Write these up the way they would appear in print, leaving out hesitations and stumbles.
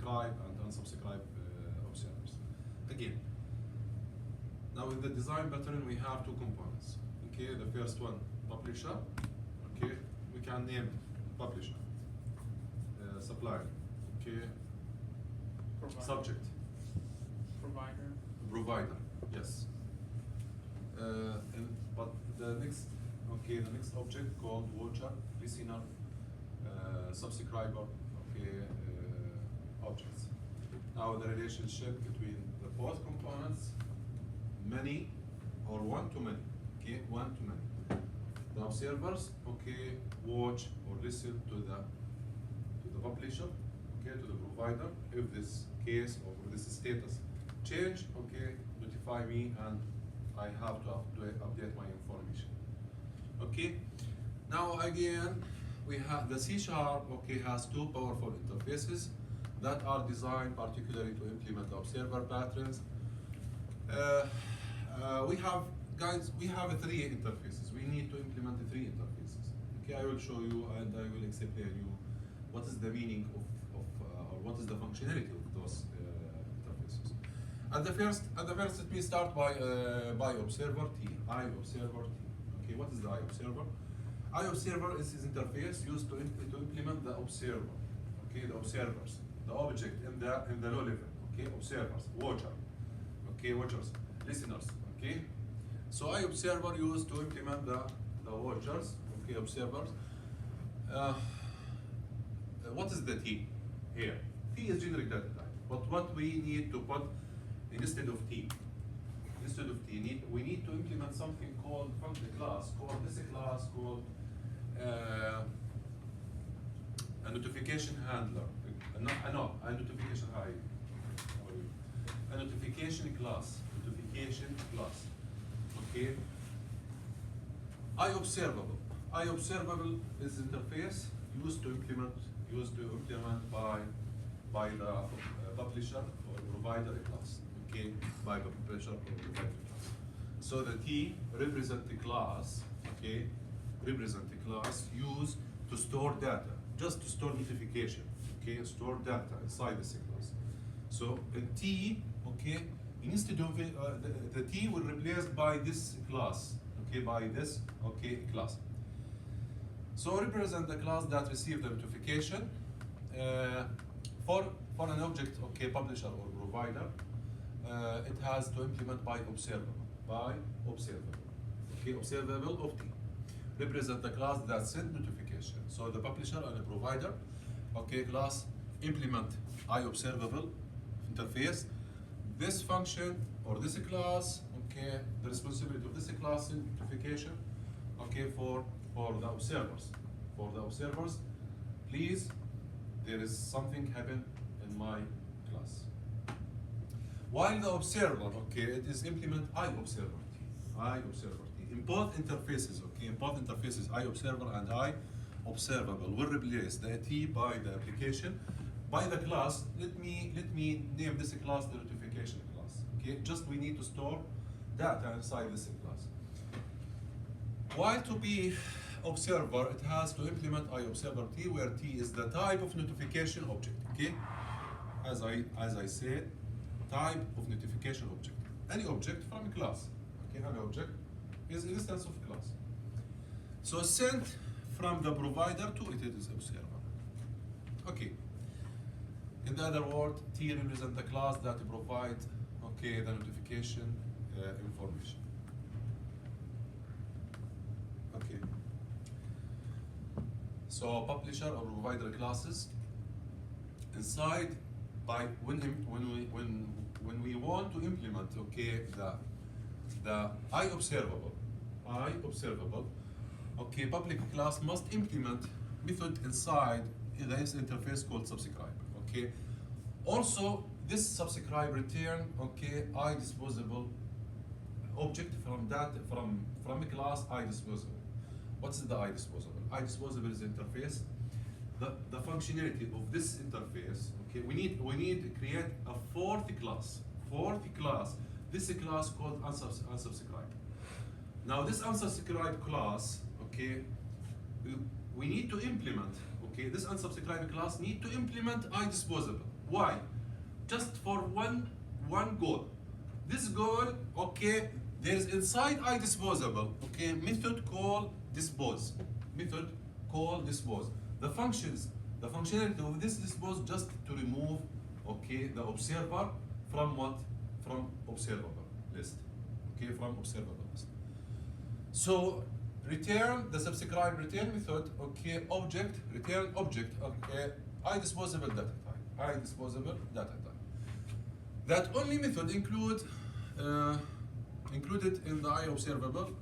subscribe and unsubscribe observers. Again, now in the design pattern we have two components. Okay, the first one, publisher. Okay, we can name publisher, supplier. Okay, Provider. subject, Provider. provider. Yes. But the next, okay, the next object called watcher, listener, subscriber. Okay, objects. Now the relationship between the both components, many or one to many. Okay, one to many. The observers, okay, watch or listen to the publisher, okay, to the provider. If this case or this status change, okay, notify me and I have to update my information. Okay. Now again, we have the C#. Okay, has two powerful interfaces that are designed particularly to implement observer patterns. We have three interfaces. We need to implement the three interfaces. Okay, I will show you and I will explain you what is the meaning of or what is the functionality of those interfaces. At the first, let me start by observer T. I-observer T. Okay, what is the I-observer? I-observer is this interface used to implement the observer. Okay, the observers, the object in the low level. Okay, observers, watcher. Okay, watchers, listeners. Okay, so I-observer used to implement the watchers. Okay, observers. What is the T here? T is generic data type. But what we need to put instead of T, we need to implement something called function class, called a notification handler. A notification a notification class. Okay. I-observable is interface used to implement by the publisher or provider class. Okay, by publisher or provider class. So the T represent the class. Okay, represent the class used to store data, just to store notification. Okay, store data inside the class. So the T, okay, instead of the T will replace by this class. Okay, by this class. So represent the class that receive the notification for an object, okay, publisher or provider. It has to implement by observable. Okay, observable of T. Represent the class that send notification. So the publisher and the provider, okay, class implement I-observable interface. This function or this class, okay, the responsibility of this class in notification, okay, for the observers. For the observers, please, there is something happen in my class. While the observer, okay, it is implement I-observer T. In both interfaces, okay, in both interfaces, I-observer and I-observable will replace the T by the application. By the class, let me name this class the notification class. Okay, just we need to store data inside this class. While to be observer, it has to implement I-observer T, where T is the type of notification object. Okay, as I said, type of notification object. Any object from a class. Okay, any object is an instance of class. So sent from the provider to it is observer. Okay. In the other word, T represents the class that provides, okay, the notification information. Okay. So publisher or provider classes inside when we want to implement, okay, the I-observable, okay, public class must implement method inside this interface called subscribe. Okay. Also, this subscribe return, okay, I-disposable object from a class I-disposable. What's the I-disposable? I-disposable is the interface. The functionality of this interface, okay, we need to create a fourth class. This class called unsubscribe. Now this unsubscribe class, okay, we need to implement, okay, this unsubscribe class need to implement I-disposable. Why? Just for one goal. This goal, okay, there's inside iDisposable, okay, method called dispose. Method called dispose. The functionality of this dispose just to remove, okay, the observer from what? From observable list. Okay, from observable list. So return the subscribe return method, okay, object, return object, okay, iDisposable data type. iDisposable data type. That only method included in the iObservable.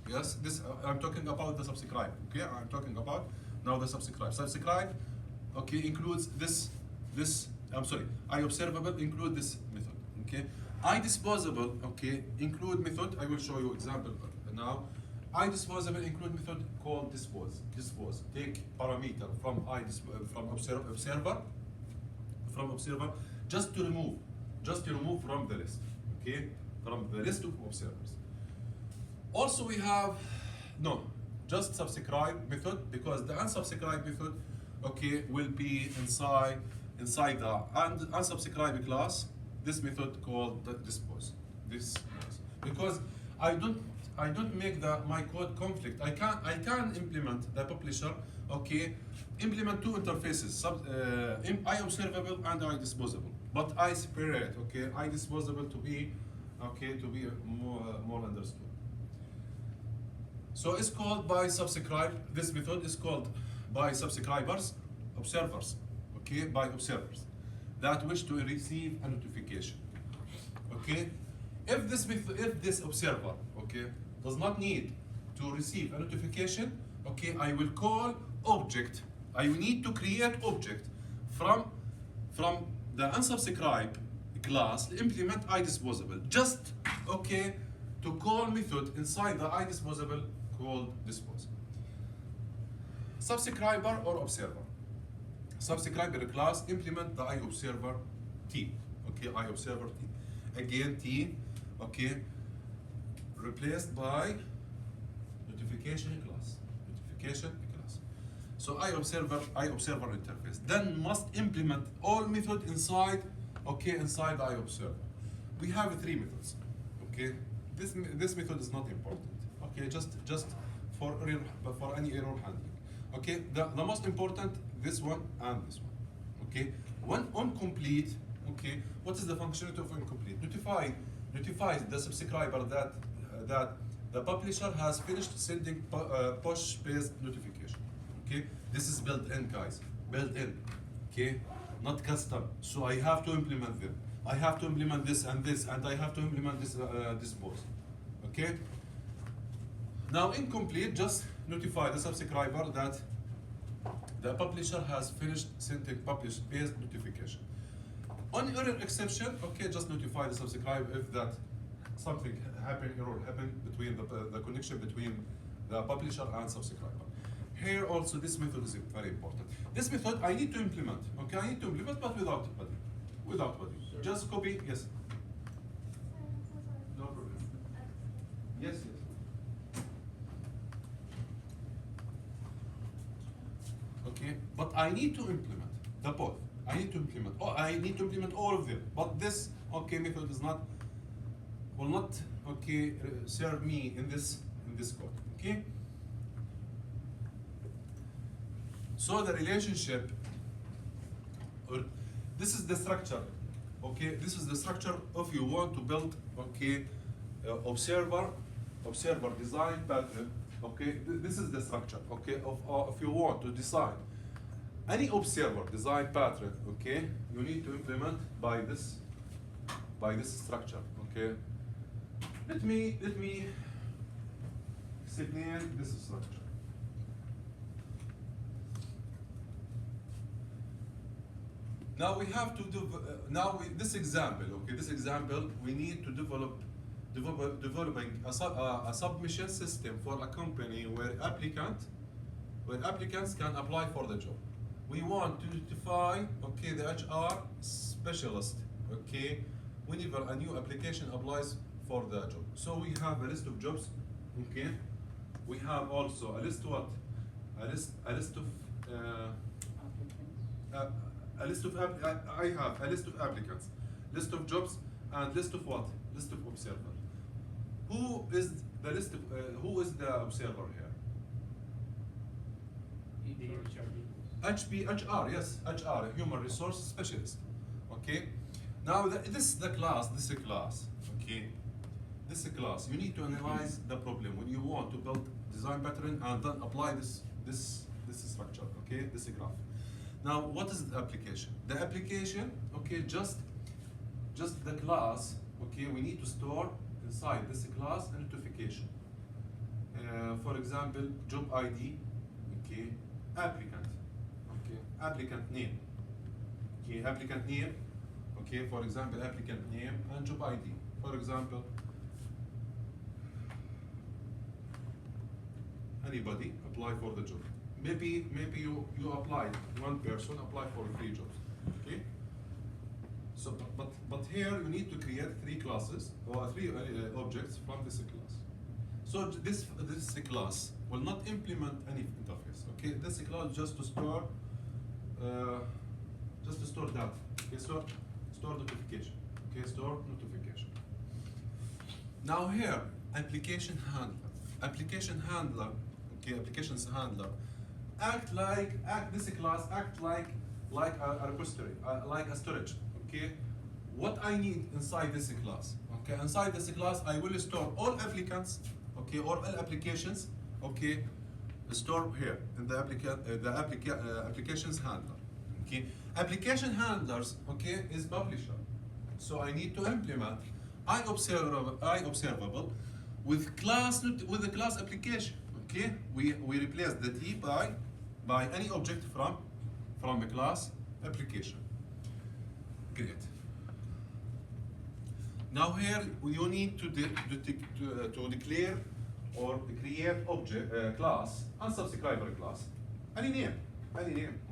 Yes, this I'm talking about the subscribe. Okay, I'm talking about now the subscribe. Subscribe, okay, includes this. I'm sorry. iObservable include this method. Okay, iDisposable, okay, include method. I will show you example now. iDisposable include method called dispose. Dispose. Take parameter from observer just to remove from the list. Okay, from the list of observers. Also we have just subscribe method, because the unsubscribe method, okay, will be inside the unsubscribe class. This method called the dispose. Because I don't make my code conflict. I can implement the publisher, okay, implement two interfaces, iObservable and iDisposable. But I separate, okay, iDisposable to be more understood. So it's called by subscribe. This method is called by subscribers, observers, okay, by observers that wish to receive a notification. Okay, if this observer, okay, does not need to receive a notification, okay, I will call object. I will need to create object from the unsubscribe class, implement iDisposable. Just, okay, to call method inside the iDisposable called dispose. Subscriber or observer. Subscriber class implement the iObserver T. Okay, iObserver T. Again T, okay, replaced by notification class. Notification class. So iObserver interface. Then must implement all method inside, okay, inside iObserver. We have three methods. Okay, this method is not important. Okay, just for any error handling. Okay, the most important, this one and this one. Okay, when on complete, okay, what is the functionality of incomplete? Notifies the subscriber that the publisher has finished sending push-based notification. Okay, this is built in, guys, built in. Okay, not custom. So I have to implement them. I have to implement this, and I have to implement this dispose. Okay. Now incomplete, just notify the subscriber that the publisher has finished sending publish-based notification. On error exception, okay, just notify the subscriber if that something error happened between the connection between the publisher and subscriber. Here also this method is very important. This method I need to implement, okay, I need to implement, but without body. Sure. Just copy, yes. No problem. Yes. Okay, but I need to implement the both. I need to implement all of them. But this, okay, method will not okay serve me in this code. Okay. So the relationship, or this is the structure. Okay, this is the structure if you want to build, okay, observer design pattern. Okay, this is the structure. Okay, if you want to design any observer design pattern, okay, you need to implement by this structure. Okay, let me explain this structure. Now we have to do this example. Okay, this example we need to developing a submission system for a company where applicants can apply for the job. We want to notify, okay, the HR specialist, okay, whenever a new application applies for the job. So we have a list of jobs, okay. We have also a list of a list of I have a list of applicants, list of jobs, and list of what? List of observer. Who is the list of who is the observer here? The HR, yes, HR, human resource specialist. Okay. Now this is the class. This is a class. Okay. This is a class. You need to analyze the problem when you want to build design pattern and then apply this structure. Okay, this graph. Now, what is the application? The application, okay, just the class. Okay, we need to store inside this class a notification. For example, job ID. Okay, applicant. Okay, applicant name. Okay, applicant name. Okay, for example, applicant name and job ID. For example, anybody apply for the job. Maybe you applied, one person applied for 3 jobs. Okay. So, but here you need to create 3 classes or 3 objects from this class. So this class will not implement any interface. Okay, this class just to store data. Okay, store notification. Okay, store notification. Now here, application handler. Applications handler. This class act like a repository, like a storage. Okay, what I need inside this class? Okay, inside this class I will store all applicants. Okay, or all applications. Okay, store here in the applications handler. Okay, application handlers. Okay, is publisher. So I need to implement observable with the class application. Okay, we replace the T by any object from a class application. Great. Now here you need to declare or create object class and subscriber class. Any name.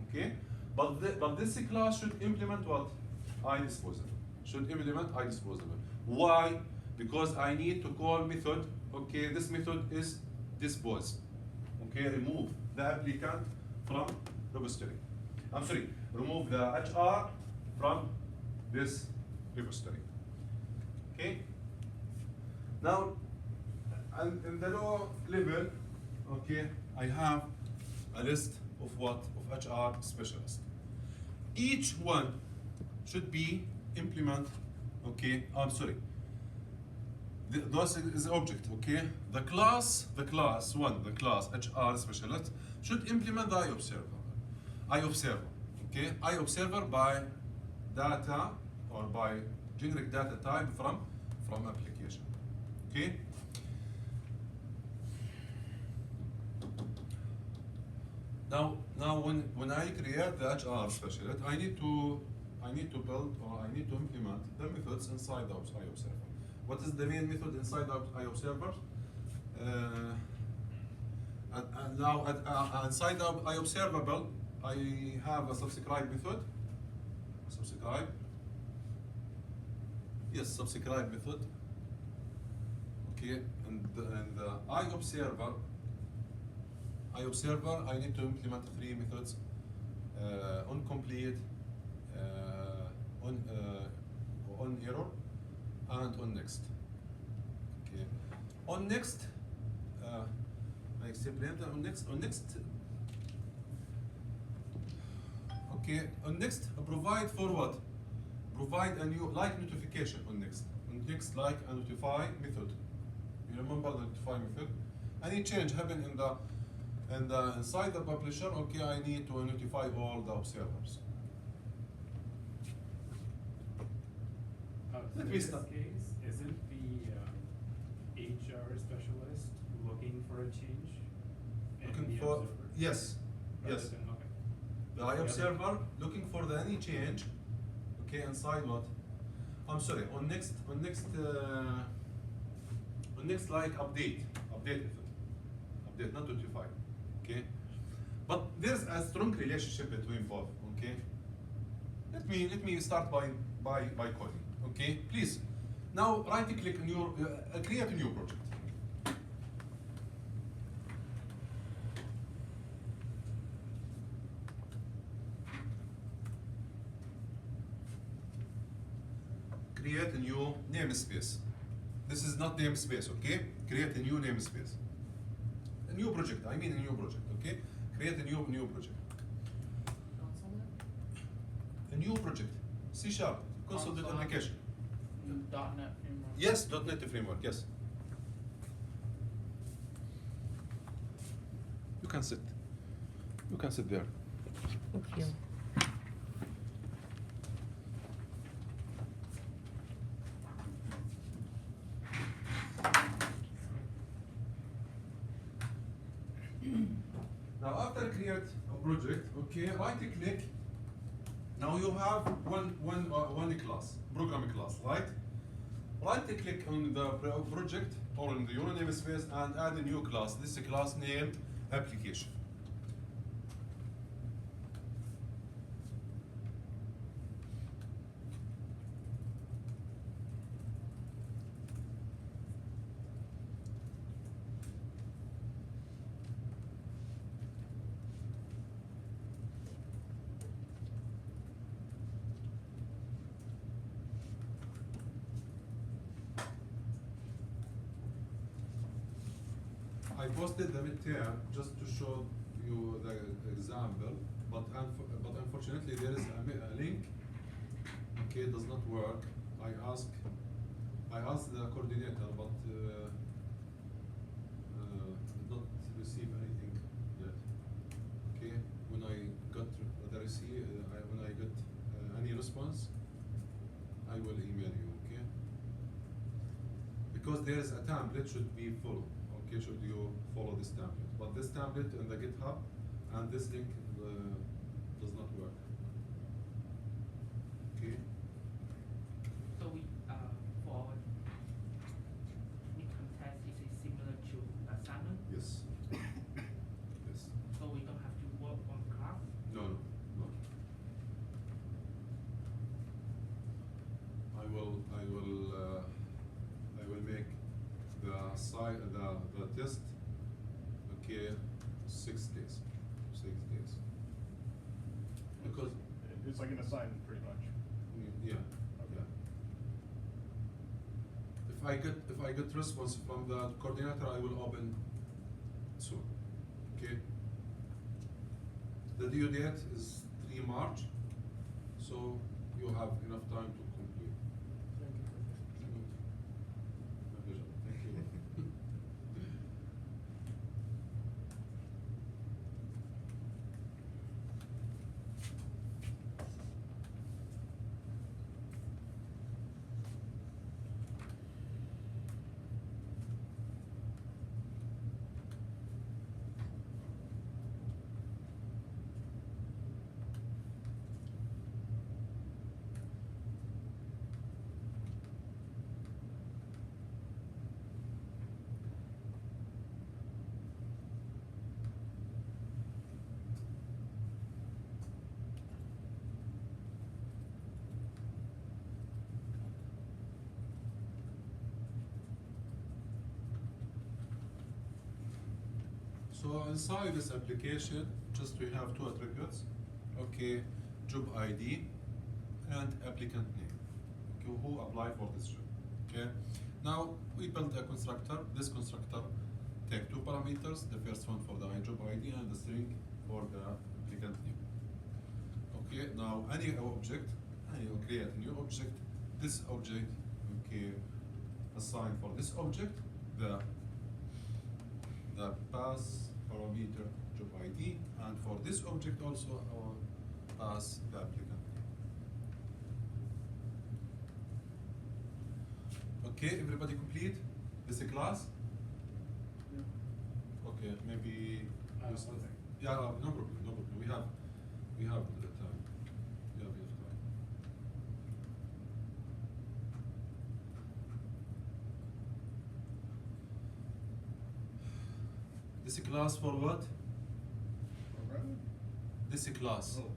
Okay, but this class should implement what? iDisposable. Should implement iDisposable. Why? Because I need to call method. Okay, this method is dispose. Okay, remove the applicant from repository. I'm sorry, remove the HR from this repository. Okay. Now, in the low level, okay, I have a list of what? Of HR specialists. Each one should be implement. Okay, I'm sorry. This is object, okay? The class HR specialist should implement the iObserver, okay? iObserver by data or by generic data type from application, okay? Now when I create the HR specialist, I need to build or I need to implement the methods inside the iObserver. What is the main method inside iObserver? And now inside the iObservable, I have a subscribe method. Subscribe. Yes, subscribe method. Okay, and the iObserver, I need to implement 3 methods: on complete, on error, and on next. Okay. On next, I explained that on next. Okay. On next, provide for what? Provide a new like notification on next. On next, like a notify method. You remember the notify method? Any change happen in the inside the publisher? Okay, I need to notify all the observers. In this case, isn't the HR specialist looking for a change? Looking for observer? yes. Rather Yes. than- okay. The iObserver looking for any change. Okay, inside what? I'm sorry. On next, like update method. Update, not notify. Okay, but there's a strong relationship between both. Okay. Let me start by coding. Okay, please. Now right click on your create a new project. create a new namespace. This is not namespace, okay? Create a new namespace. A new project, I mean a new project, okay? Create a new project. A new project. C#, console.application. application. .NET framework. Yes, .NET framework, yes. You can sit. You can sit there. Thank you. Now after create a project, okay, right click. Now you have one class, program class, right? Right click on the project or in the your namespace and add a new class. This is a class name application. I posted the midterm just to show you the example, but unfortunately there is a link. Okay, it does not work. I asked the coordinator, but did not receive anything yet. Okay, when I got when I get any response, I will email you. Okay, because there is a template should be full. Okay, should you follow this template? But this template in the GitHub and this link does not work. Okay. So we for midterm test is it similar to assignment? Yes. Yes. So we don't have to work on class. No. I will make the test. Okay, 6 days. 6 days. Because It's like an assignment, pretty much. yeah. If I get response from the coordinator, I will open soon. Okay. The due date is 3 March, so you have enough time to complete. Thank you. My pleasure. Thank you. So inside this application, just we have 2 attributes. Okay, job ID and applicant name. Okay, who apply for this job. Okay. Now we build a constructor. This constructor take 2 parameters. The first one for the job ID and the string for the applicant name. Okay. Now any object, you create a new object. This object, okay, assign for this object the pass parameter job ID, and for this object also pass the applicant name. Okay, everybody complete? This is class? Yeah. Okay, maybe One second. yeah, no problem. We have the time. We have enough time. This is class for what? Programming? This is class. Oh.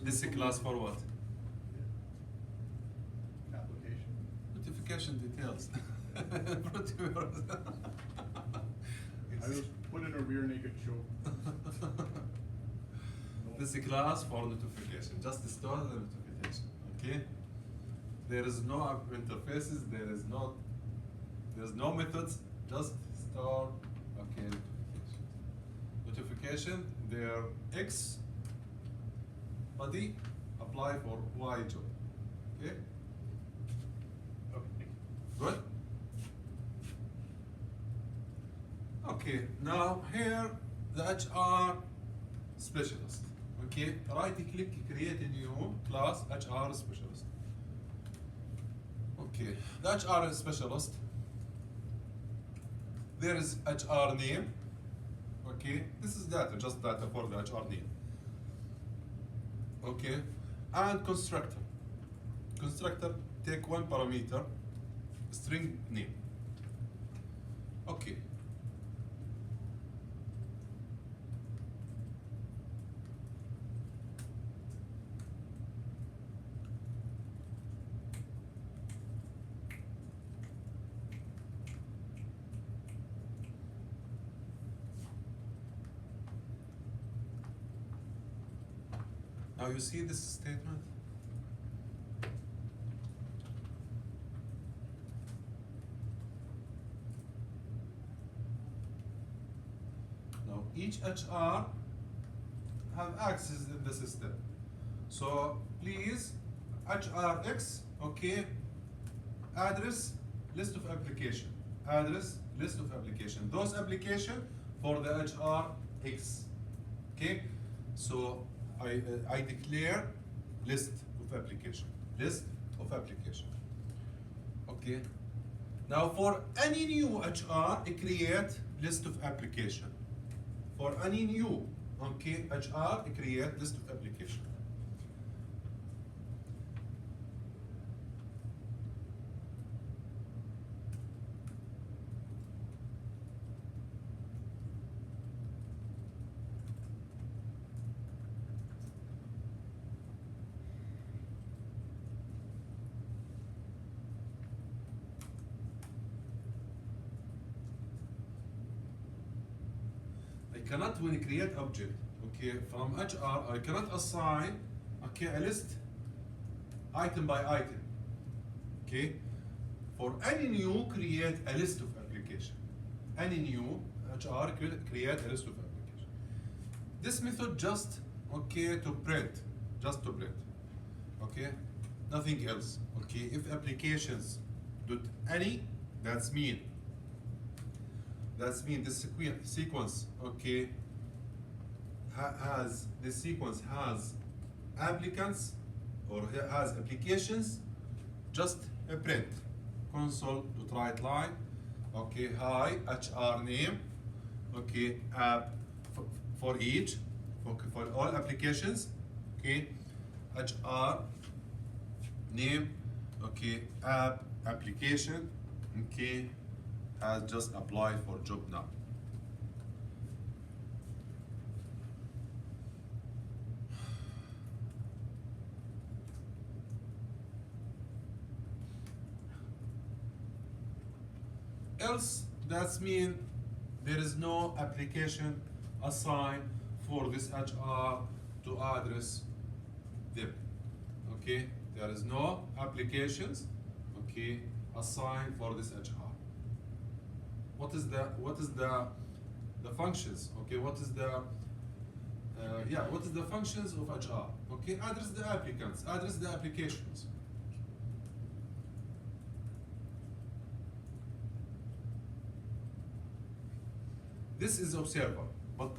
This is class for what? Application. Notification details. I just put in a rear naked choke. This is class for notification. Just store the notification. Okay. There is no interfaces. There's no methods. Just store. Okay. Notification. Their X body apply for Y job. Okay. Okay, thank you. Good. Okay, now here the HR specialist. Okay, right click, create a new class HR specialist. Okay, the HR specialist. There is HR name. Okay, this is data, just data for the HR name. Okay, and constructor. Constructor take one parameter, string name. Okay. Now you see this statement? Now each HR have access in the system. So please HRX, okay, address list of application. Address list of application. Those application for the HRX. Okay? So I declare list of application. List of application. Okay. Now for any new HR, create list of application. For any new, okay, HR, create list of application. Cannot, when you create object, okay, from HR, I cannot assign, okay, a list item by item. Okay, for any new, create a list of application. Any new HR create a list of application. This method just, okay, to print, just to print. Okay, nothing else. Okay, if applications dot any, that's mean this sequence, okay, this sequence has applicants or has applications, just a print console.write line, okay, hi HR name, okay, app for each, okay, for all applications, okay, HR name, okay, app application, okay, has just applied for job now. Else, that's mean there is no application assigned for this HR to address them. Okay, there is no applications, okay, assigned for this HR. What is the functions? Okay, what is the functions of HR? Okay, address the applicants, address the applications. This is observer, but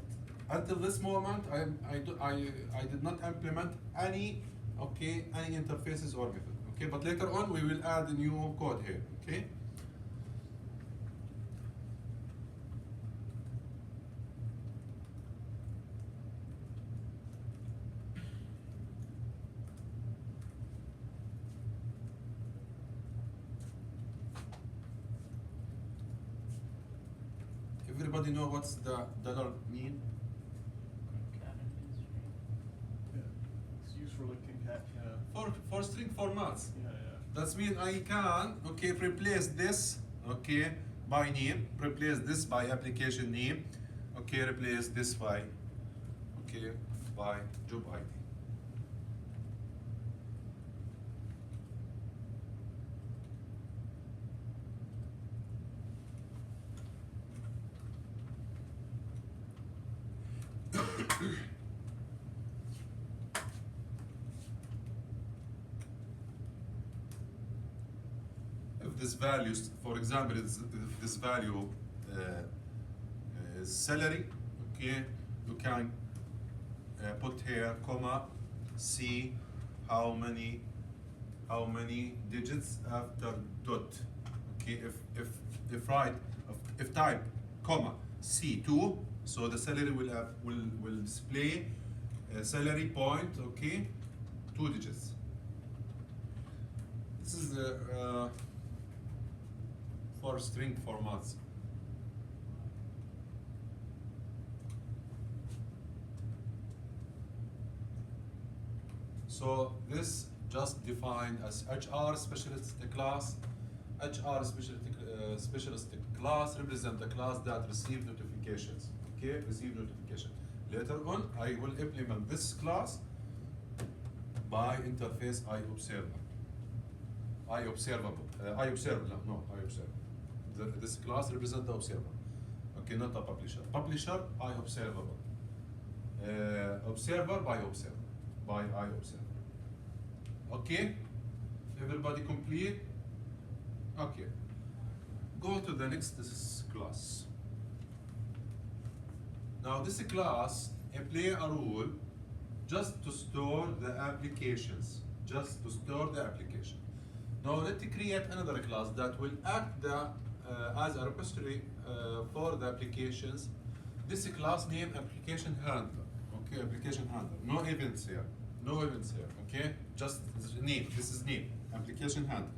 until this moment, I did not implement any interfaces or method. Okay, but later on we will add a new code here. Okay. Everybody know what's the dollar mean? Yeah. It's used for like concat, For string formats. yeah. That's mean I can, okay, replace this, okay, by name, replace this by application name, okay, replace this by, okay, by job ID. this values, for example, this value is salary, okay, you can put here comma C how many digits after dot, okay, if right, if type comma C2, so the salary will display salary point, okay, 2 digits. This is for string formats. So this just defined as HR specialist class. HR specialist class represent the class that receive notifications. Okay, receive notification. Later on, I will implement this class by interface iObserver. This class represents the observer. Okay, not the publisher. Publisher, iObservable. Observer by iObserver. Okay, everybody complete? Okay. Go to the next class. Now this class play a role just to store the applications. Just to store the application. Now let's create another class that will act as a repository for the applications. This class name application handler. Okay, application handler. No events here. No events here. Okay, just name. This is name. Application handler.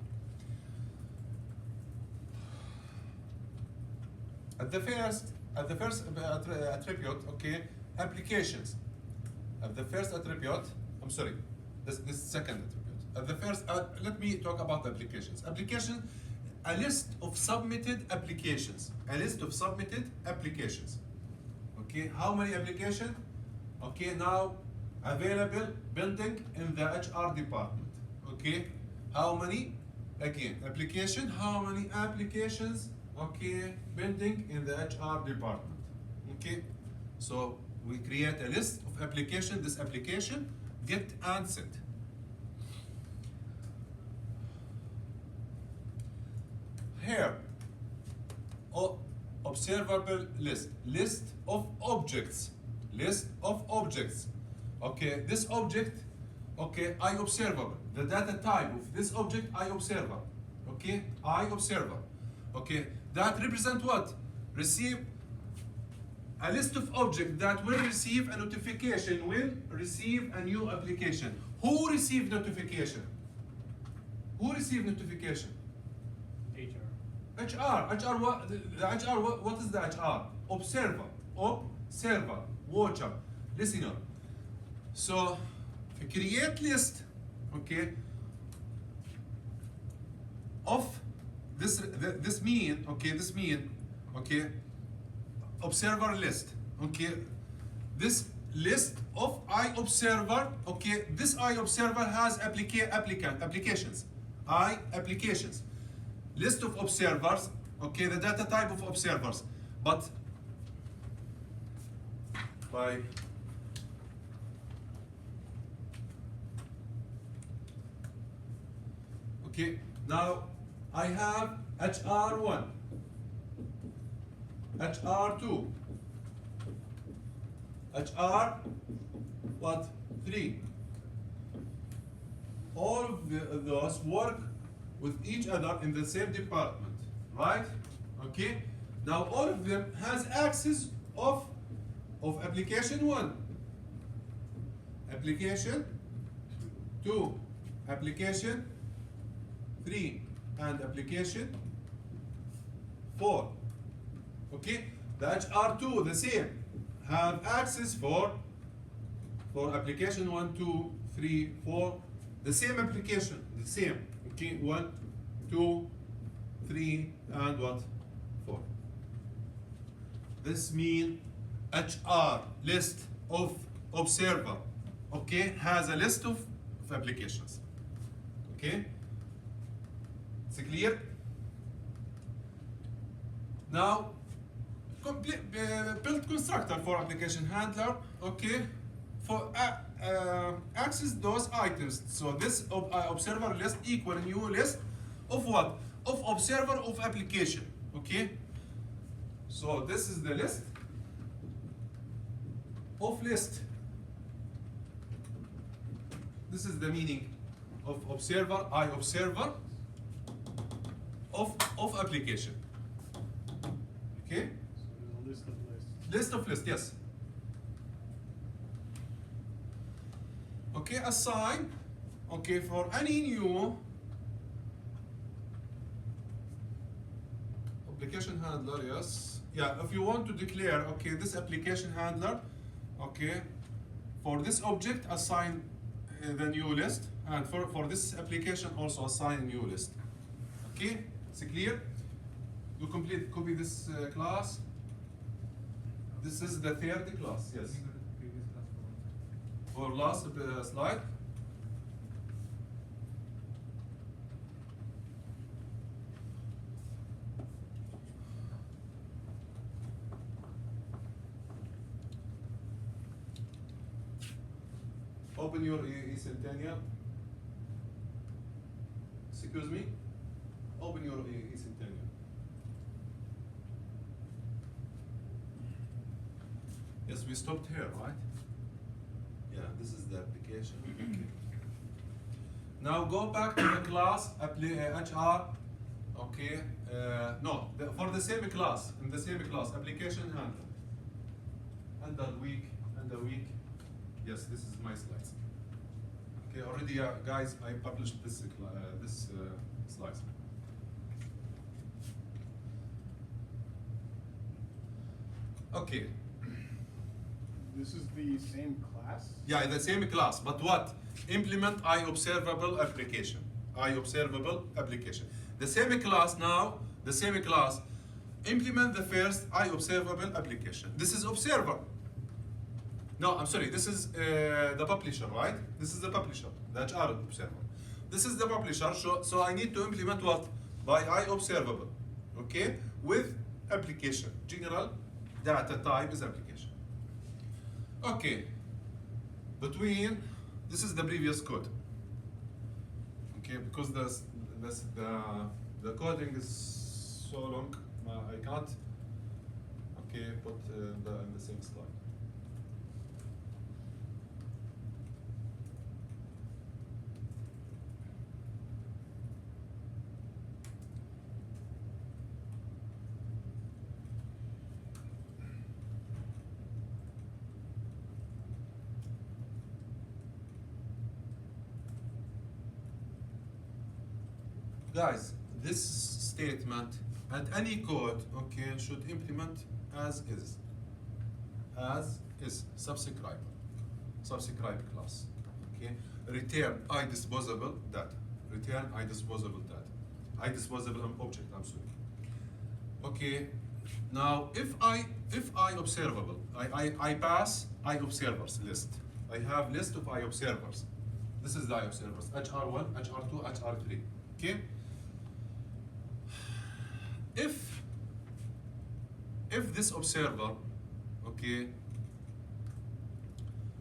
At the first attribute, okay, applications. At the first attribute, I'm sorry, this second attribute. At the first, let me talk about the applications. Application, a list of submitted applications. A list of submitted applications. Okay, how many applications? Okay, now available pending in the HR department. Okay, how many? Again, application, how many applications? Okay, pending in the HR department. Okay, so we create a list of application. This application get answered. Here, observable list, list of objects. Okay, this object, okay, iObservable. The data type of this object, iObserver. Okay, iObserver. Okay, that represent what? Receive a list of objects that will receive a notification, will receive a new application. Who received notification? Who received notification? HR, what? The HR, what is the HR? Observer, watcher, listener. So, create list, okay, of this mean, okay, observer list, okay, this list of iObserver, okay, this iObserver has applications, applications. List of observers, okay, the data type of observers, but by okay, now I have HR1, HR2, HR what? 3. All of those work with each other in the same department, right? Okay. Now all of them has access of application 1, application 2, application 3, and application 4. Okay. The HR2 the same, have access for application 1, 2, 3, 4, the same application, the same. Okay, 1, 2, 3, and what? 4. This means HR list of observer, okay, has a list of applications. Okay, it's clear? Now, build constructor for application handler, okay, for access those items. So this observer list equal new list of what? of observer of application. Okay. So this is the list of list. This is the meaning of observer, I observer of application. Okay? So there's a list of lists. List of list, yes. Okay, assign, okay, for any new application handler, yes. Yeah, if you want to declare, okay, this application handler, okay, for this object, assign the new list, and for this application, also assign a new list. Okay, it's clear? You copy this class. This is the third class, yes. Can you go to the previous class for 1 second? For last slide. Open your eCentennial. Excuse me. Open your eCentennial. Yes, we stopped here, right? Yeah, this is the application. Okay. Now go back to the class HR. Okay. No, for the same class, in the same class, application handler. Under week, under week. Yes, this is my slides. Okay, already, guys, I published this slides. Okay. This is the same class? Yeah, the same class, but what? Implement iObservable application. iObservable application. The same class now, the same class, implement the first iObservable application. This is observer. No, I'm sorry, this is the publisher, right? This is the publisher, the HR observer. This is the publisher, so I need to implement what? By iObservable, okay? With application. General data type is application. Okay, this is the previous code. Okay, because the coding is so long, I can't, okay, put in the same slide. Guys, this statement and any code, okay, should implement as is. As is, subscribe class, okay. Return iDisposable data. Return iDisposable data. iDisposable object, I'm sorry. Okay, now if I observable, I pass iObservers list. I have list of iObservers. This is the iObservers, HR1, HR2, HR3, okay? If this observer, okay,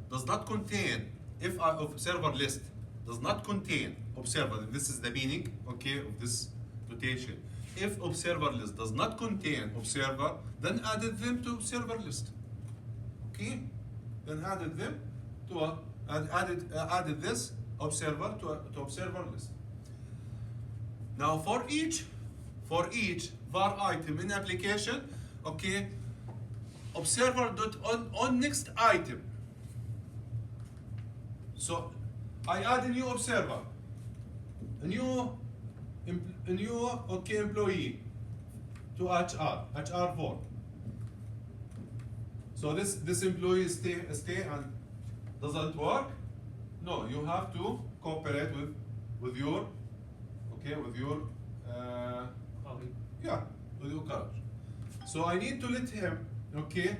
does not contain, if our observer list does not contain observer, this is the meaning, okay, of this notation. If observer list does not contain observer, then added them to observer list, okay? Then added them to added this observer to observer list. Now for each var item in application, okay, observer dot on next item. So I add a new observer, a new okay employee to HR4. So this employee stay and doesn't work. No, you have to cooperate with your Colleague. yeah, with your colleague. So I need to let him, okay,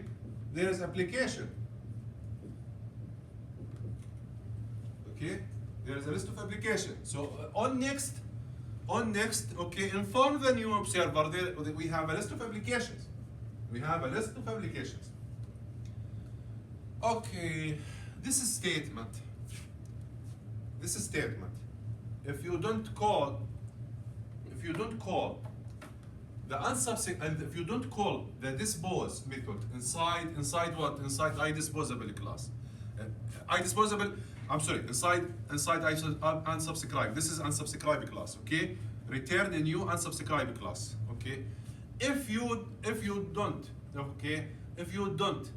there is application. Okay, there is a list of applications. So on next, okay, inform the new observer that we have a list of applications. We have a list of applications. Okay, this is statement. This is statement. If you don't call if you don't call the and if you don't call the dispose method inside what? Inside iDisposable class. iDisposable, I'm sorry, inside unsubscribe. This is unsubscribe class, okay? Return a new unsubscribe class, okay? If you don't, okay, if you don't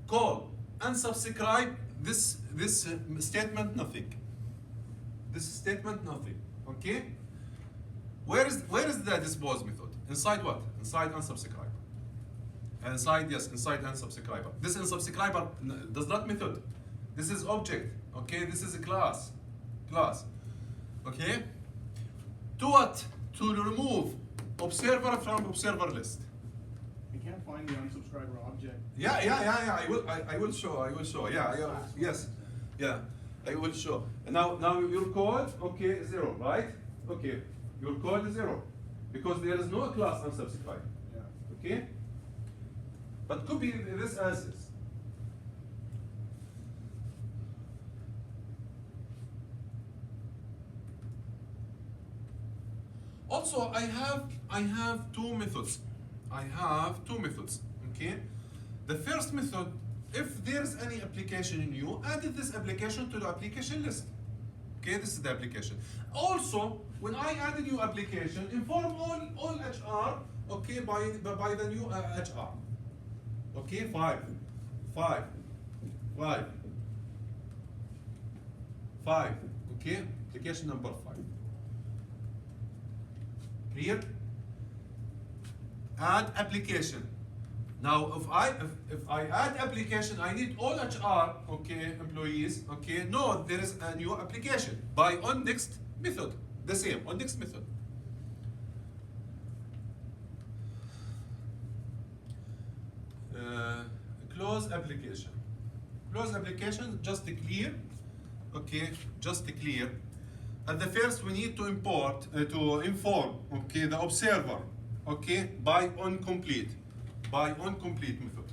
call unsubscribe, this statement nothing. This statement nothing, okay? Where is the dispose method? Inside what? Inside unsubscribe. Inside unsubscriber. This unsubscriber does not method. This is object, okay? This is a class, okay? To what? To remove observer from observer list. You can't find the unsubscriber object. Yeah. I will show. Yeah. Yes. Yeah. I will show. Now your code, okay, 0, right? Okay. Your code is 0 because there is no class unsubscribe. Yeah. Okay. But copy this as is. Also, I have two methods. Okay. The first method, if there's any application in you, added this application to the application list. Okay, this is the application. Also, when I add a new application, inform all HR, okay, by the new HR. Okay, 5. Okay, application number 5. Clear? Add application. Now, if I add application, I need all HR, okay, employees, okay. No, there is a new application by onNext method. The same onNext method. Close application. Close application, just clear, okay, just clear. At the first, we need to inform, okay, the observer, okay, by onComplete method.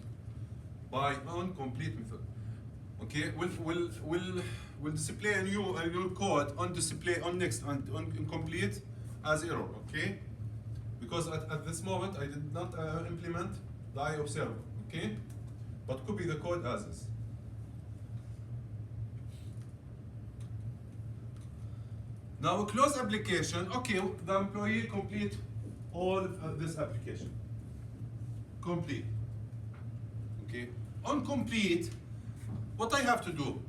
Okay, we'll display a new code on display onNext and on incomplete as error, okay? Because at this moment I did not implement the iObserver, okay? But copy the code as is. Now close application, okay, the employee complete all of this application. Complete. Okay. On complete, what I have to do?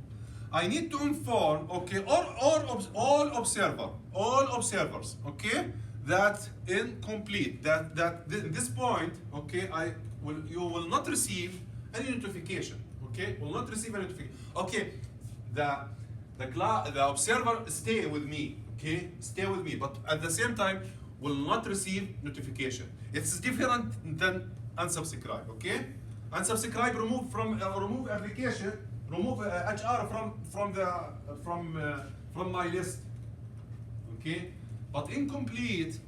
I need to inform, okay, all observers, okay, that incomplete, that this point, okay, you will not receive any notification, okay, will not receive any notification. Okay, the observer stay with me, okay, stay with me, but at the same time will not receive notification. It's different than unsubscribe, okay? Unsubscribe, remove application, remove HR from my list, okay? But incomplete,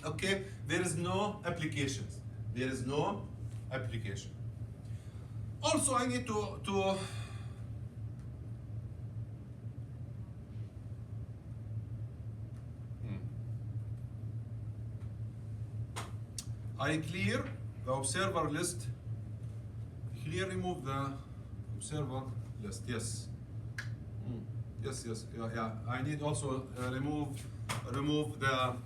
okay? There is no applications. There is no application. Also, I need to I clear the observer list. Remove the observer list. Yes. Yes. Yeah. I need also remove the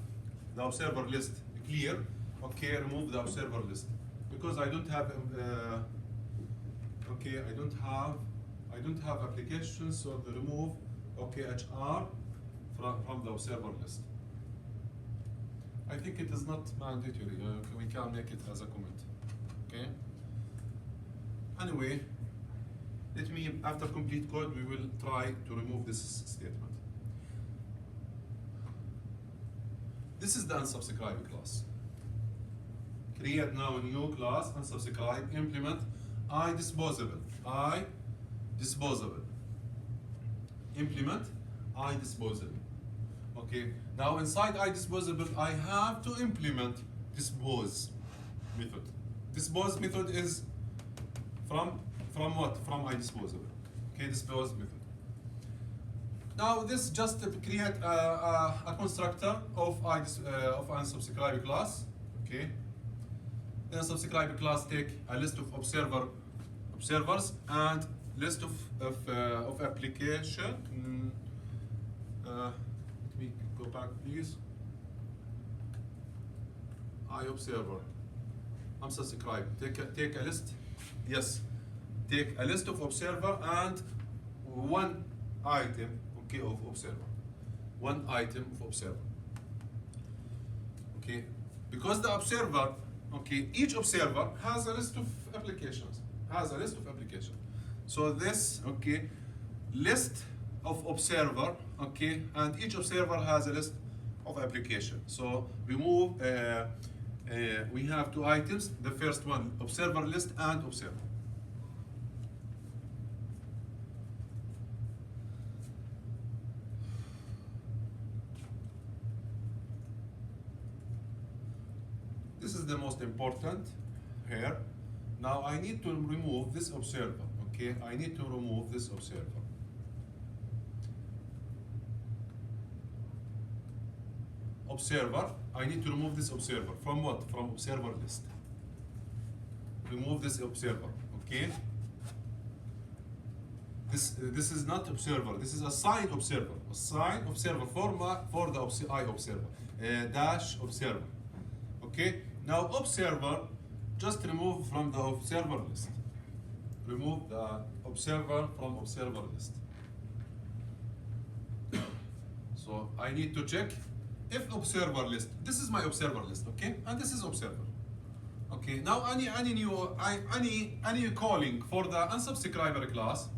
observer list. Clear. Okay. Remove the observer list because I don't have. Okay. I don't have applications. So the remove. Okay. HR from the observer list. I think it is not mandatory. We can make it as a comment. Okay. Anyway, after complete code, we will try to remove this statement. This is the unsubscribe class. Create now a new class, unsubscribe, implement iDisposable. Implement iDisposable. Okay, now inside iDisposable, I have to implement dispose method. Dispose method is from what? From iDisposable. Okay, dispose method. Now this just to create a constructor of unsubscribe class. Okay. Then subscribe class take a list of observers and list of application. Let me go back, please. iObserver. Unsubscribe. Take a list. Yes. Take a list of observer and one item, okay, of observer. One item of observer. Okay. Because the observer, okay, each observer has a list of applications. Has a list of applications. So this, okay, list of observer, okay, and each observer has a list of application. So remove. We have two items. The first one, observer list and observer. This is the most important here. Now I need to remove this observer. Okay, I need to remove this observer. Observer, I need to remove this observer. From what? From observer list. Remove this observer, okay? This is not observer, this is assigned observer. Assigned observer for the iObserver. Dash observer. Okay? Now observer, just remove from the observer list. Remove the observer from observer list. So I need to check if observer list, this is my observer list, okay? And this is observer. Okay, now any calling for the unsubscriber class,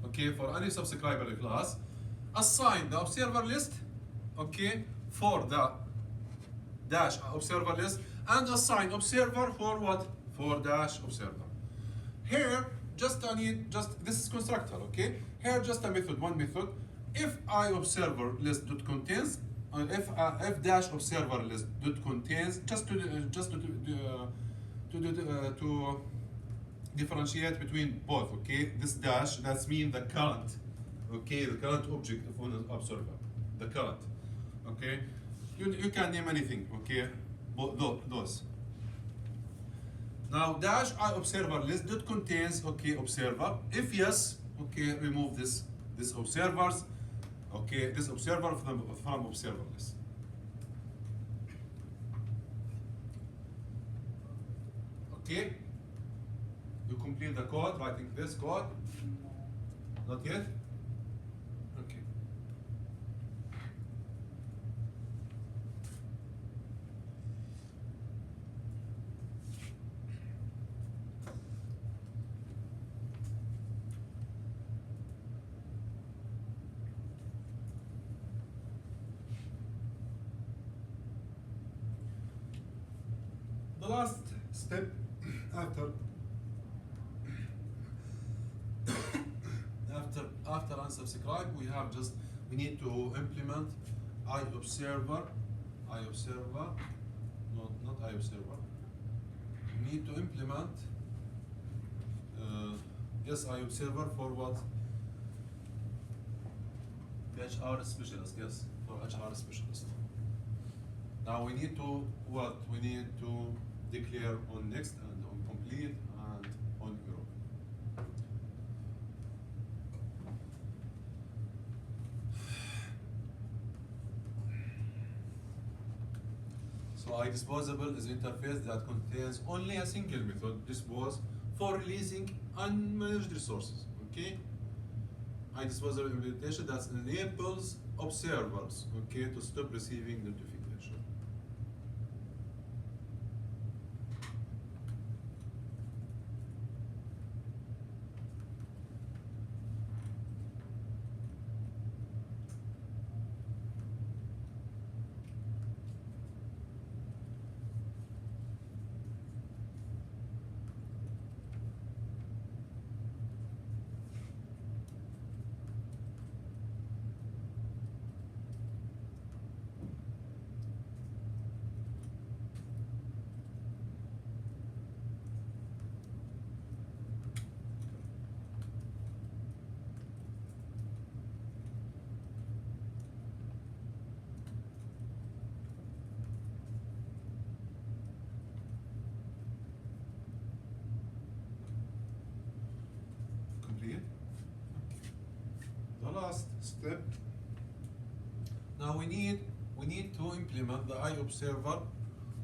okay, for any subscriber class, assign the observer list, okay, for the dash observer list, and assign observer for what? For dash observer. Here, just this is constructor, okay? Here just a method, one method. If iObserver list dot contains, if dash observer list dot contains, just to differentiate between both, okay? This dash, that's mean the current, okay? The current object of an observer, the current, okay? You can name anything, okay? Those. Now dash iObserver list dot contains, okay, observer. If yes, okay, remove this observers, okay, this observer from observer list. Okay, you complete the code, writing this code. Not yet? Okay. The last step after unsubscribe, we need to implement iObserver, no, not iObserver. We need to implement yes, iObserver for what? HR specialist, yes, for HR specialist. Now we need to what? We need to declare on next and on complete and on Europe. So iDisposable is an interface that contains only a single method, dispose, for releasing unmanaged resources. Okay? iDisposable implementation that enables observers, okay, to stop receiving notification. last step. Now we need to implement the iObserver.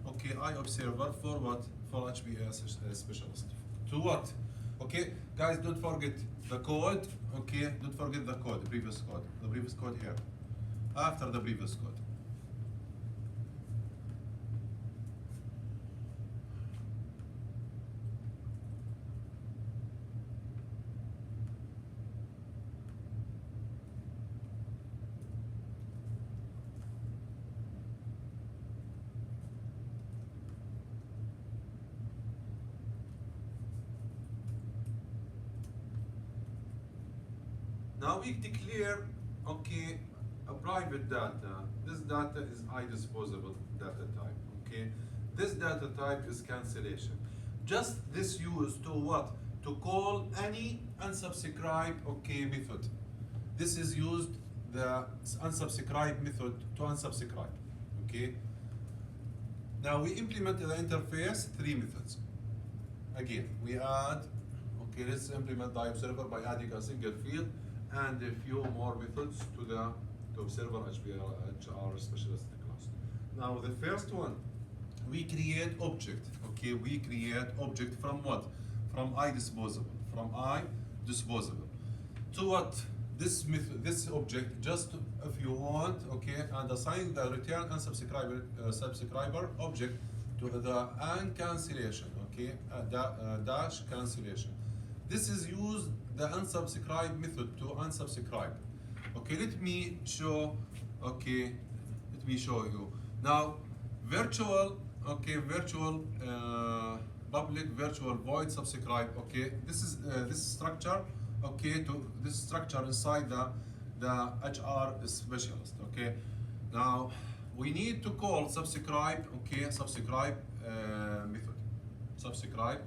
Okay, iObserver for what? For HBS specialist. To what? Okay, guys, don't forget the code. Okay, don't forget the code, the previous code here. After the previous code. Now we declare, okay, a private data. This data is disposable data type, okay? This data type is cancellation. Just this used to what? To call any unsubscribe, okay, method. This is used, the unsubscribe method to unsubscribe, okay? Now we implement the interface, 3 methods. Again, we add, okay, let's implement the observer by adding a single field and a few more methods to the observer HR specialist class. Now the first one, we create object. Okay, we create object from what? From iDisposable. From iDisposable. To what? This method, this object, just if you want, okay, and assign the return and subscriber object to the uncancellation. Okay, dash cancellation. This is used the unsubscribe method to unsubscribe. Okay, let me show. Okay, let me show you now. Virtual. Okay, virtual public virtual void subscribe. Okay, this is this structure. Okay, to this structure inside the HR specialist. Okay, now we need to call subscribe. Okay, subscribe method. Subscribe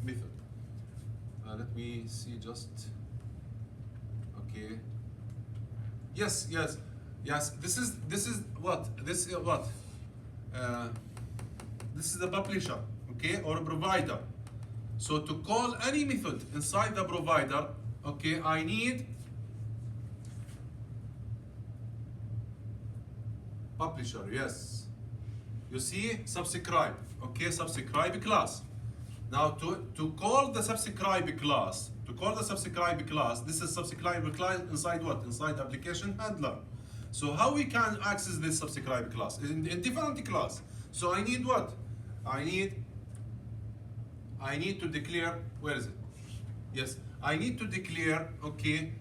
method. Let me see just. Okay. Yes. This is what? This is what? This is the publisher, okay, or provider. So to call any method inside the provider, okay, I need publisher. Yes. You see, subscribe. Okay, subscribe class. Now to call the subscribe class, this is subscribe class inside what? Inside application handler. So how we can access this subscribe class? In different class. So I need what? I need to declare, where is it? Yes, I need to declare, okay,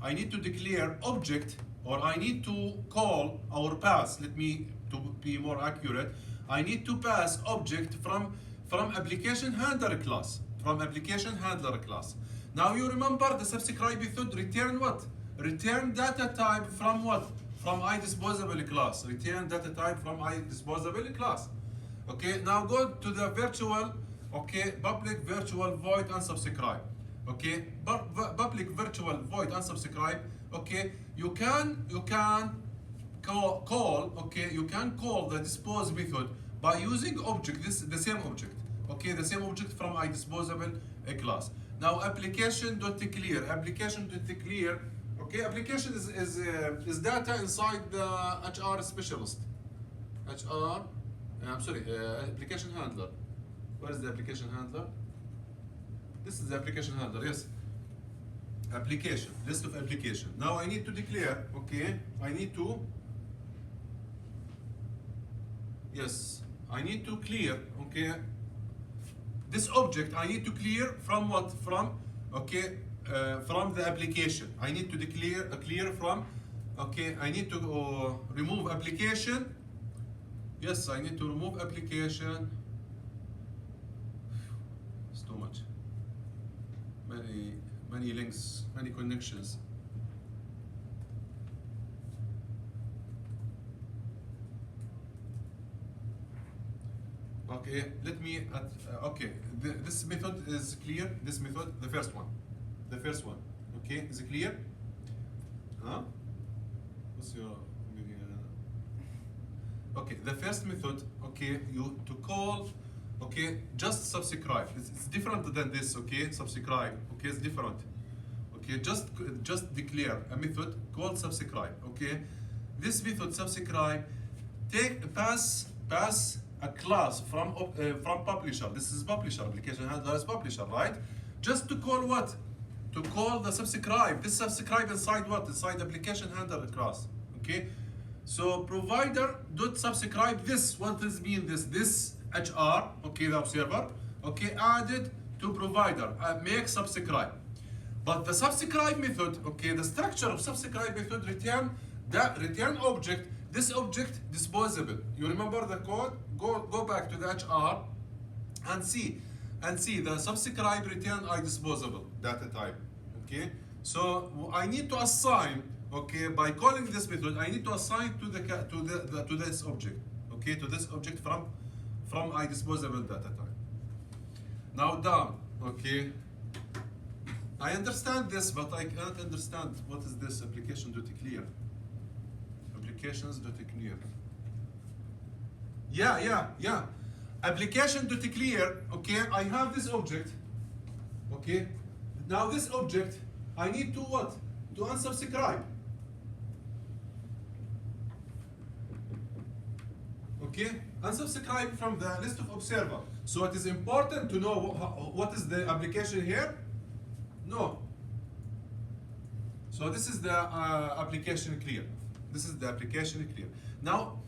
I need to declare object, or I need to call or pass, let me, to be more accurate, I need to pass object from application handler class, Now you remember the subscribe method return what? Return data type from what? From iDisposable class. Return data type from iDisposable class. Okay, now go to the virtual, okay, public virtual void unsubscribe. Okay, public virtual void unsubscribe. Okay, you can call, okay, you can call the dispose method by using object, the same object. Okay, the same object from iDisposable class. Now application.clear, okay, application is data inside the HR specialist. Application handler. Where is the application handler? This is the application handler, yes. Application, list of application. Now I need to declare, okay, I need to clear, okay, this object I need to clear from what? From, okay, from the application. I need to declare clear from, okay, I need to remove application. Yes, I need to remove application. It's too much. Many links, many connections. Okay, let me, okay, this method is clear. This method, the first one, okay, is it clear? Huh? What's your, okay, the first method, okay, you to call Okay, just subscribe. It's different than this. Okay, subscribe. Okay, it's different. Okay, just declare a method called subscribe. Okay, this method subscribe pass a class from publisher. This is publisher application handler is publisher, right? Just to call what? To call the subscribe. This subscribe inside what? Inside application handler class. Okay. So provider dot subscribe this. What does mean this HR? Okay, the observer. Okay, added to provider. Make subscribe. But the subscribe method. Okay, the structure of subscribe method return object. This object disposable. You remember the code? Go back to the HR and see the subscribe return I disposable data type. Okay, so I need to assign. Okay, by calling this method, I need to assign to this object. Okay, to this object from I disposable data type. Now done. Okay, I understand this, but I can't understand what is this application.clear. Applications.clear. Yeah. Application.clear. Okay, I have this object. Okay, now this object I need to what? To unsubscribe. Okay, unsubscribe from the list of observer. So it is important to know what is the application here. No. So this is the application clear. This is the application clear. Now,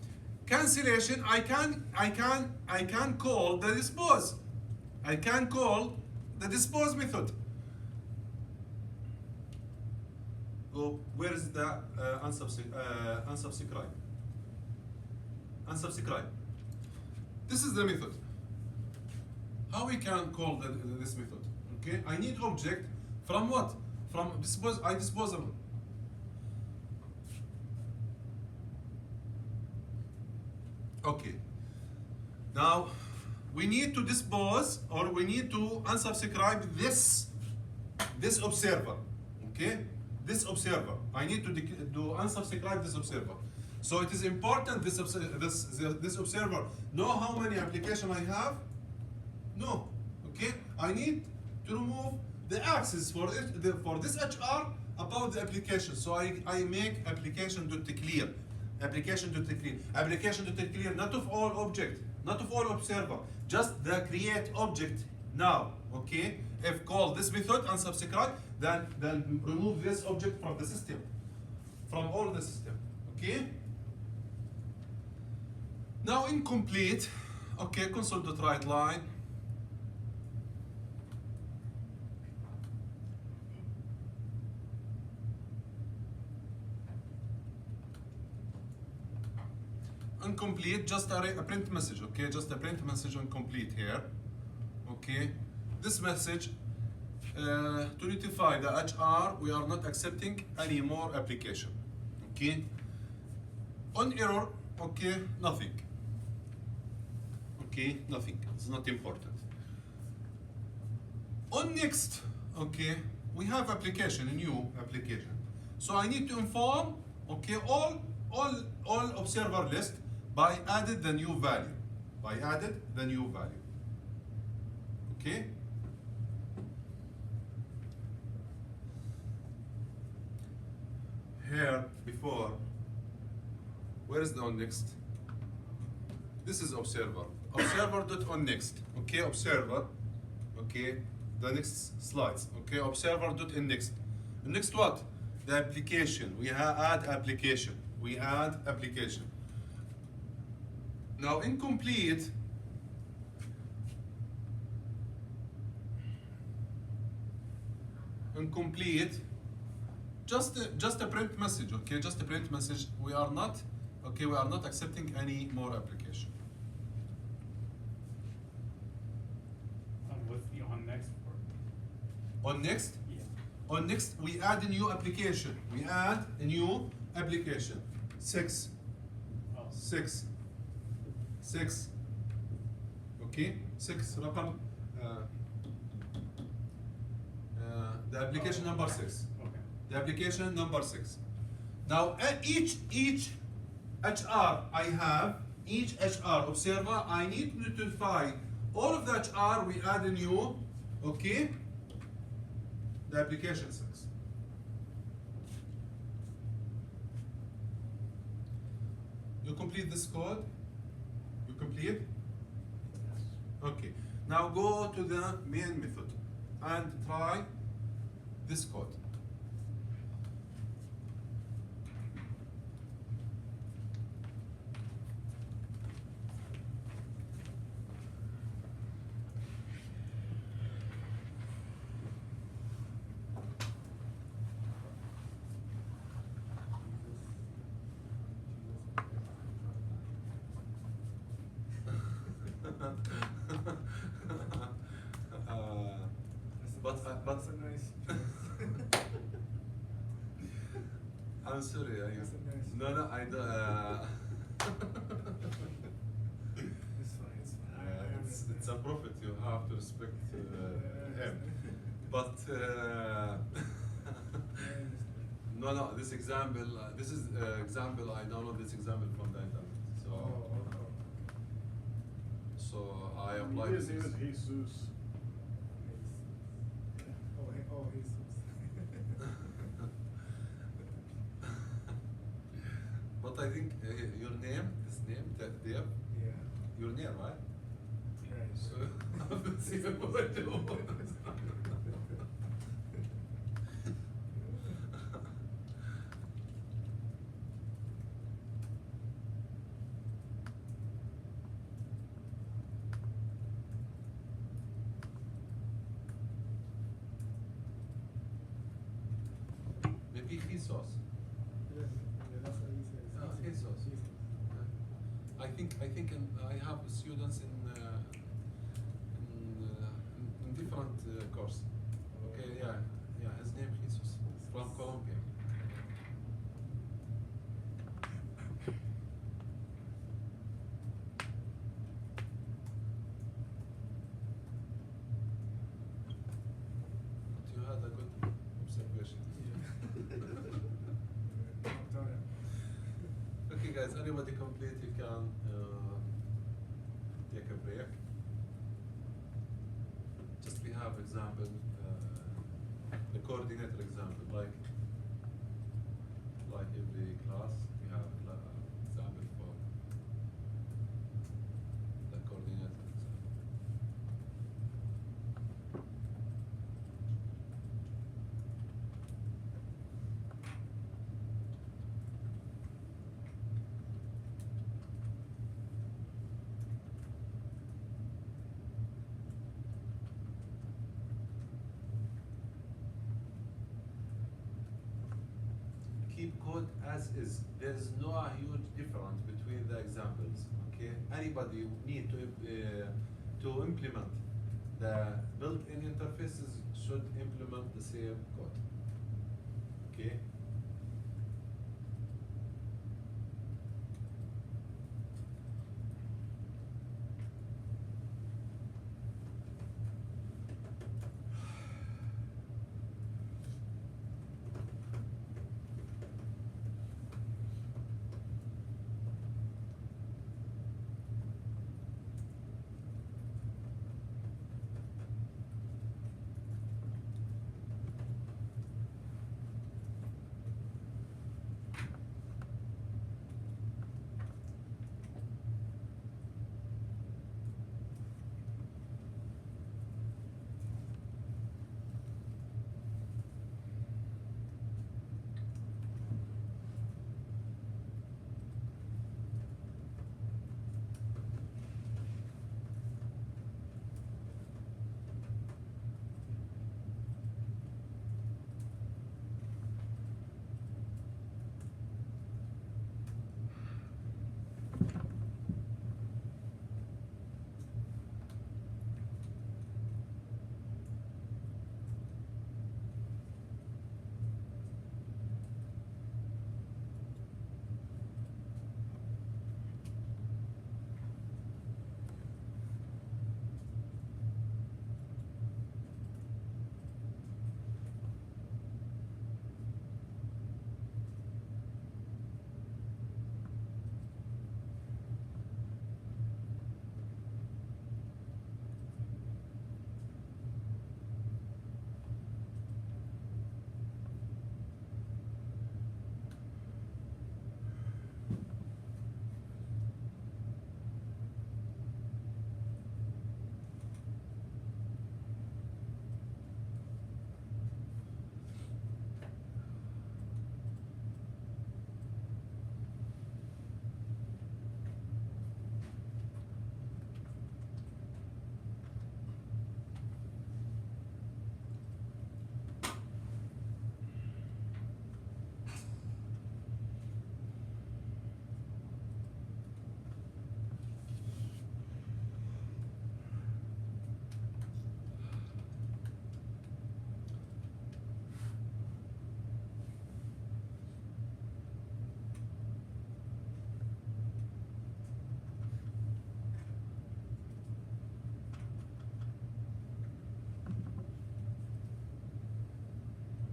cancellation. I can call the dispose. I can call the dispose method. Oh, where is the unsubscribe? Unsubscribe. This is the method. How we can call this method? Okay, I need object from what? From disposable. Okay. Now we need to dispose or we need to unsubscribe this observer. Okay, this observer. I need to unsubscribe this observer. So it is important this observer know how many applications I have. No. Okay, I need to remove the access for this HR about the application. So I make application.clear. Application.clear not of all object, not of all observer, just the create object now. Okay, if call this method unsubscribe, then remove this object from the system, from all the system. Okay. Now incomplete. Okay, console.write line. Incomplete, just a print message. Okay, just a print message incomplete here. Okay, this message to notify the HR we are not accepting any more application. Okay, on error. Okay, nothing. Okay, nothing. It's not important. On next. Okay, we have application, a new application. So I need to inform. Okay, all observer list. By added the new value. Okay. Here before. Where is the on next? This is observer. Observer.on next. Okay, observer. Okay, the next slides. Okay, observer.in next. Next what? The application. We add application. Now incomplete. Just a print message. Okay, just a print message. We are not accepting any more application. What's the on next part? On next. Yeah. On next, we add a new application. Six. Oh. Six. Okay, 6 رقم the application number 6. Okay. The application number 6. Now each HR I have, each HR observer I need to notify all of the HR we add a new, okay, the application sex. You complete this code? You complete? Okay. Now go to the main method and try this code. That's a nice choice. I'm sorry. That's a nice No, I don't. It's fine, it's fine. I It's a understand. prophet. You have to respect him. But I understand. no. This example. This is example. I download this example from the internet. So Oh, okay. so I apply His this. name is Jesus. Oh, Jesus. But I think your name, this name, Dev, Yeah. your name, right? Right. So let's see what I do. Maybe Jesus. Yeah, that's what he says. Ah, Jesus. I think I have students in different course. Okay, yeah. His name Jesus from Colombia. But you had a good observation. Okay, guys. Anybody complete? You can take a break. Just we have example, the coordinator example, like every class we have example for the coordinator example. Keep code as is. There is no huge difference between the examples. Okay, anybody who need to implement the built-in interfaces should implement the same code. Okay.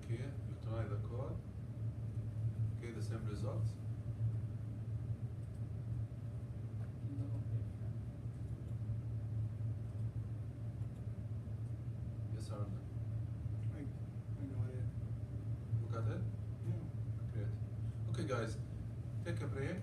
Okay, you try the code. Okay, the same results. Yes or no? I got it. You got it? Yeah. Great. Okay, guys, take a break.